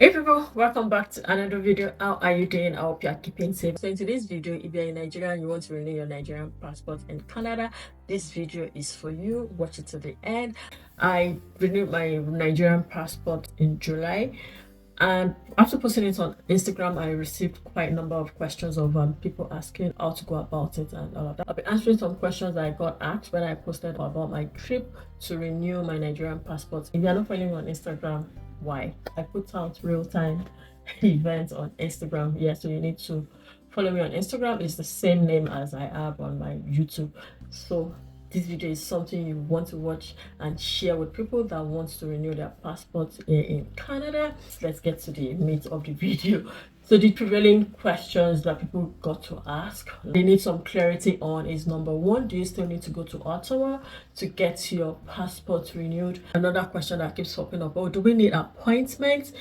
Hey people, welcome back to another video. How are you doing? I hope you are keeping safe. So in today's video, if you're in Nigeria and you want to renew your Nigerian passport in Canada, this video is for you. Watch it to the end. I renewed my Nigerian passport in July, and after posting it on Instagram, I received quite a number of questions of people asking how to go about it and all of that. I've been answering some questions that I got asked when I posted about my trip to renew my Nigerian passport. If you're not following me on Instagram, why? I put out real-time events on Instagram. Yeah, so you need to follow me on Instagram. It's the same name as I have on my YouTube. So this video is something you want to watch and share with people that want to renew their passport in Canada. Let's get to the meat of the video. So the prevailing questions that people got to ask, they need some clarity on is number one, do you still need to go to Ottawa to get your passport renewed? Another question that keeps popping up, oh, do we need appointments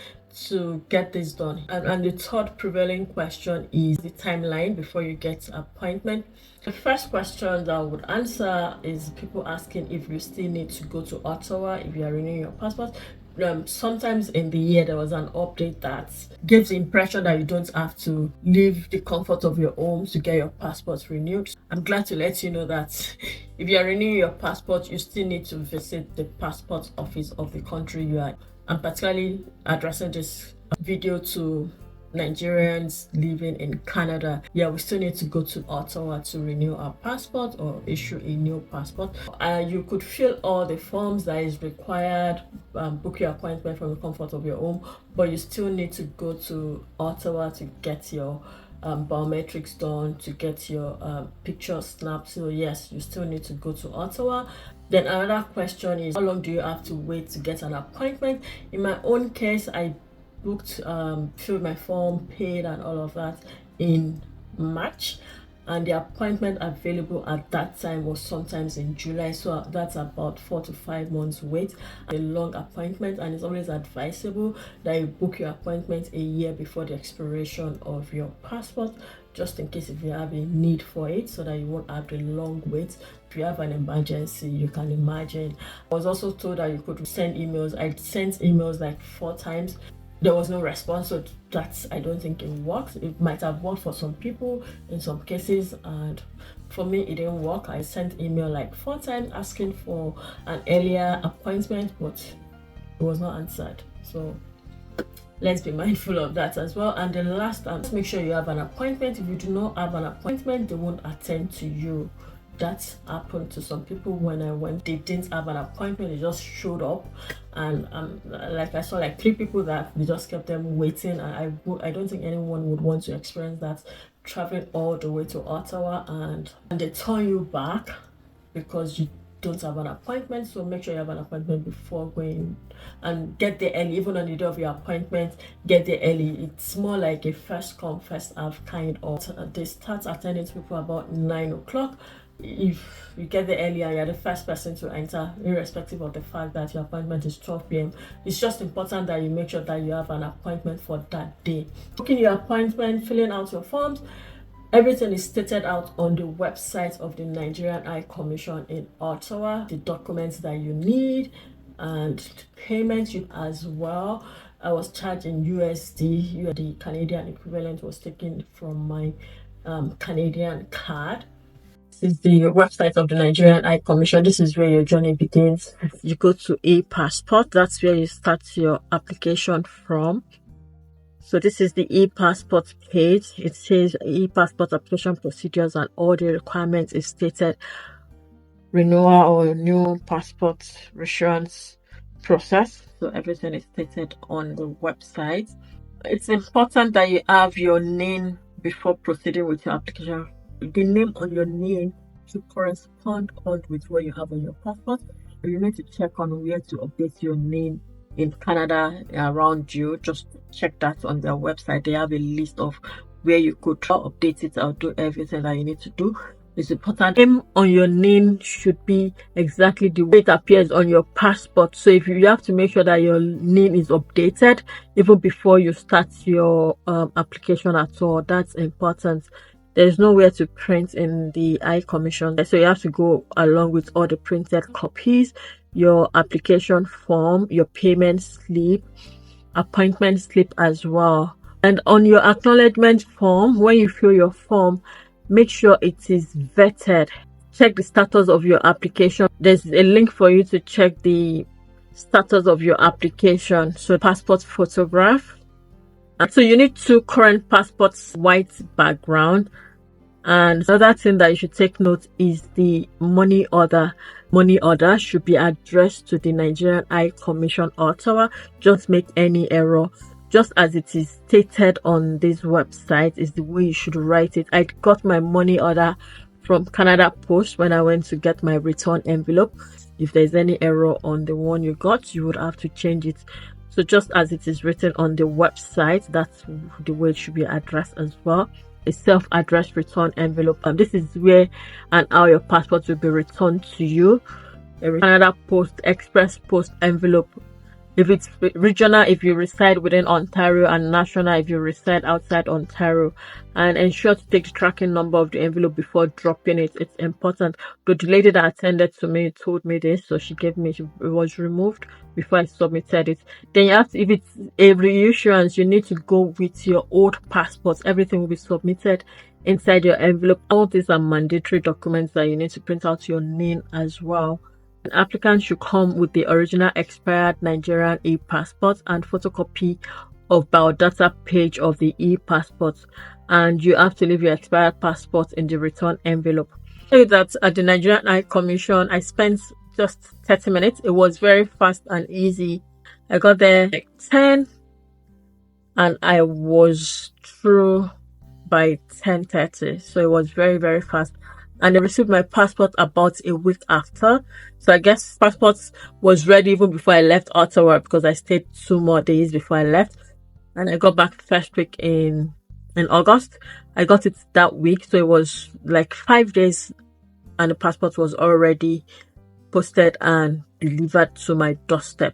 to get this done? And the third prevailing question is the timeline before you get appointment. The first question that I would answer is people asking if you still need to go to Ottawa if you are renewing your passport. Sometimes in the year there was an update that gives the impression that you don't have to leave the comfort of your home to get your passport renewed. I'm glad to let you know that if you are renewing your passport, you still need to visit the passport office of the country you are. I'm particularly addressing this video to Nigerians living in Canada. Yeah, we still need to go to Ottawa to renew our passport or issue a new passport. You could fill all the forms that is required, book your appointment from the comfort of your home, but you still need to go to Ottawa to get your biometrics done, to get your picture snapped. So yes, you still need to go to Ottawa. Then another question is, how long do you have to wait to get an appointment? In my own case, I booked, filled my form, paid and all of that in March, and the appointment available at that time was sometimes in July, so that's about 4 to 5 months wait. A long appointment, and it's always advisable that you book your appointment a year before the expiration of your passport, just in case if you have a need for it, so that you won't have the long wait. If you have an emergency, you can imagine. I was also told that you could send emails. I sent emails like 4 times. There was no response, so I don't think it works. It might have worked for some people in some cases, and for me it didn't work. I sent email like 4 times asking for an earlier appointment, but it was not answered. So let's be mindful of that as well. And the last, make sure you have an appointment. If you do not have an appointment, they won't attend to you. That happened to some people when I went. They didn't have an appointment, they just showed up, and like I saw like 3 people that they just kept them waiting, and I don't think anyone would want to experience that, traveling all the way to Ottawa and they turn you back because you don't have an appointment. So make sure you have an appointment before going, and get there early. Even on the day of your appointment, get there early. It's more like a first come first serve kind of. They start attending to people about 9 o'clock. If you get there earlier, you're the first person to enter, irrespective of the fact that your appointment is 12 p.m. It's just important that you make sure that you have an appointment for that day. Booking your appointment, filling out your forms, everything is stated out on the website of the Nigerian High Commission in Ottawa. The documents that you need and payments you as well. I was charged in USD. The Canadian equivalent was taken from my Canadian card. This is the website of the Nigerian High Commission. This is where your journey begins. You go to e-passport. That's where you start your application from. So this is the e-passport page. It says e-passport application procedures, and all the requirements is stated. Renewal or new passport reassurance process. So everything is stated on the website. It's important that you have your NIN before proceeding with your application. The name on your NIN should correspond with what you have on your passport. You need to check on where to update your NIN in Canada around you. Just check that on their website. They have a list of where you could update it or do everything that you need to do. It's important. Name on your NIN should be exactly the way it appears on your passport. So if you have to make sure that your NIN is updated even before you start your application at all. That's important. There's nowhere to print in the High Commission, so you have to go along with all the printed copies, your application form, your payment slip, appointment slip as well. And on your acknowledgement form, when you fill your form, make sure it is vetted. Check the status of your application. There's a link for you to check the status of your application. So passport photograph. So you need 2 current passports, white background. And another thing that you should take note is the money order. Money order should be addressed to the Nigerian High Commission, Ottawa. Just make any error, just as it is stated on this website, is the way you should write it. I got my money order from Canada Post when I went to get my return envelope. If there's any error on the one you got, you would have to change it. So just as it is written on the website, that's the way it should be addressed as well. A self-addressed return envelope. This is where and how your passport will be returned to you. A Canada Post Express Post envelope. If it's regional, if you reside within Ontario, and national if you reside outside Ontario. And ensure to take the tracking number of the envelope before dropping it. It's important. The lady that attended to me told me this, so she gave me, it was removed before I submitted it. Then you have to, if it's a reissuance, you need to go with your old passport. Everything will be submitted inside your envelope. All these are mandatory documents that you need to print out your NIN as well. An applicant should come with the original expired Nigerian e-passport and photocopy of biodata page of the e-passport, and you have to leave your expired passport in the return envelope. I tell you that at the Nigerian High Commission, I spent just 30 minutes. It was very fast and easy. I got there like 10 and I was through by 10:30, so it was very, very fast. And I received my passport about a week after. So I guess passport was ready even before I left Ottawa, because I stayed 2 more days before I left. And I got back first week in August. I got it that week, so it was like 5 days and the passport was already posted and delivered to my doorstep.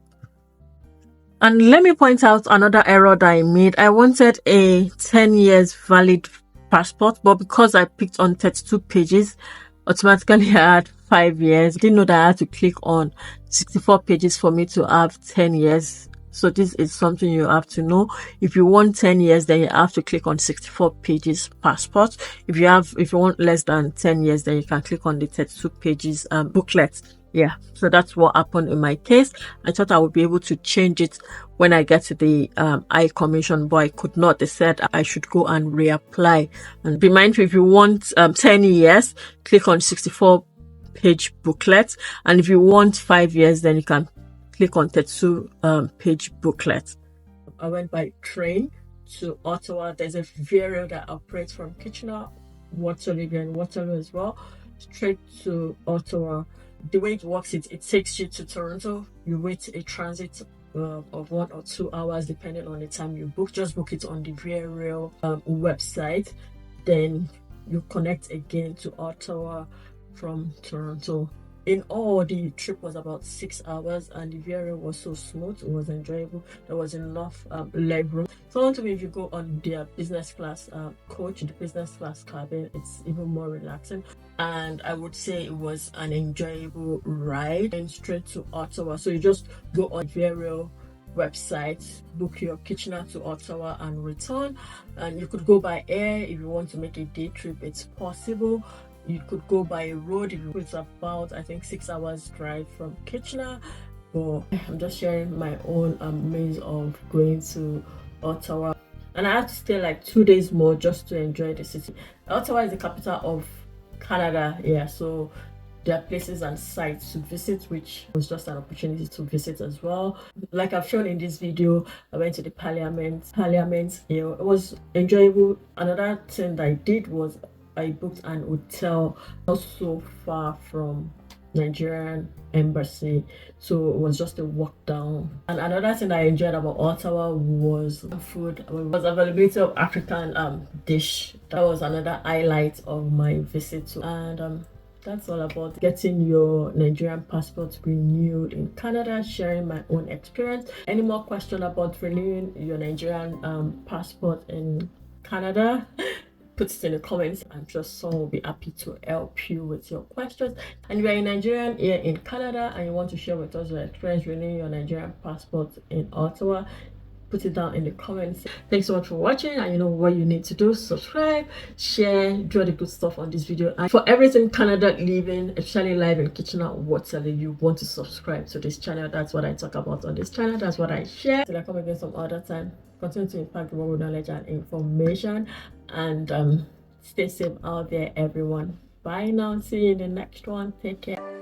And let me point out another error that I made. I wanted a 10 years valid passport, but because I picked on 32 pages, automatically I had 5 years. I didn't know that I had to click on 64 pages for me to have 10 years. So this is something you have to know. If you want 10 years, then you have to click on 64 pages passport. If you want less than 10 years, then you can click on the 32 pages booklet. Yeah, so that's what happened in my case. I thought I would be able to change it when I get to the High Commission, but I could not. They said I should go and reapply. And be mindful, if you want 10 years, click on 64 page booklet. And if you want 5 years, then you can click on 32 page booklet. I went by train to Ottawa. There's a VRL that operates from Kitchener, Waterloo, and Waterloo as well, straight to Ottawa. The way it works, it takes you to Toronto. You wait a transit of 1 or 2 hours depending on the time you book. Just book it on the VRL website. Then you connect again to Ottawa from Toronto. In all, the trip was about 6 hours, and the VRL was so smooth. It was enjoyable. There was enough leg room. Someone told me if you go on their business class coach, the business class cabin, it's even more relaxing. And I would say it was an enjoyable ride and straight to Ottawa. So you just go on VRL website, book your Kitchener to Ottawa and return. And you could go by air if you want to make a day trip. It's possible. You could go by road. It's about, I think, 6 hours drive from Kitchener. But I'm just sharing my own means of going to Ottawa. And I had to stay like 2 days more just to enjoy the city. Ottawa is the capital of Canada. Yeah, so there are places and sites to visit, which was just an opportunity to visit as well. Like I've shown in this video, I went to the Parliament. You know, it was enjoyable. Another thing that I did was I booked an hotel not so far from Nigerian embassy, so it was just a walk down. And another thing I enjoyed about Ottawa was food. It was availability of African dish. That was another highlight of my visit. And that's all about getting your Nigerian passport renewed in Canada, sharing my own experience. Any more question about renewing your Nigerian passport in Canada? Put it in the comments. I'm sure someone will be happy to help you with your questions. And if you're a Nigerian here in Canada and you want to share with us your experience renewing your Nigerian passport in Ottawa, put it down in the comments. Thanks so much for watching, and you know what you need to do: subscribe, share, do all the good stuff on this video. And for everything Canada living, especially live in Kitchener, whatever, you want to subscribe to this channel. That's what I talk about on this channel. That's what I share. Till I come again some other time, continue to impact the world with knowledge and information, and stay safe out there, everyone. Bye now. See you in the next one. Take care.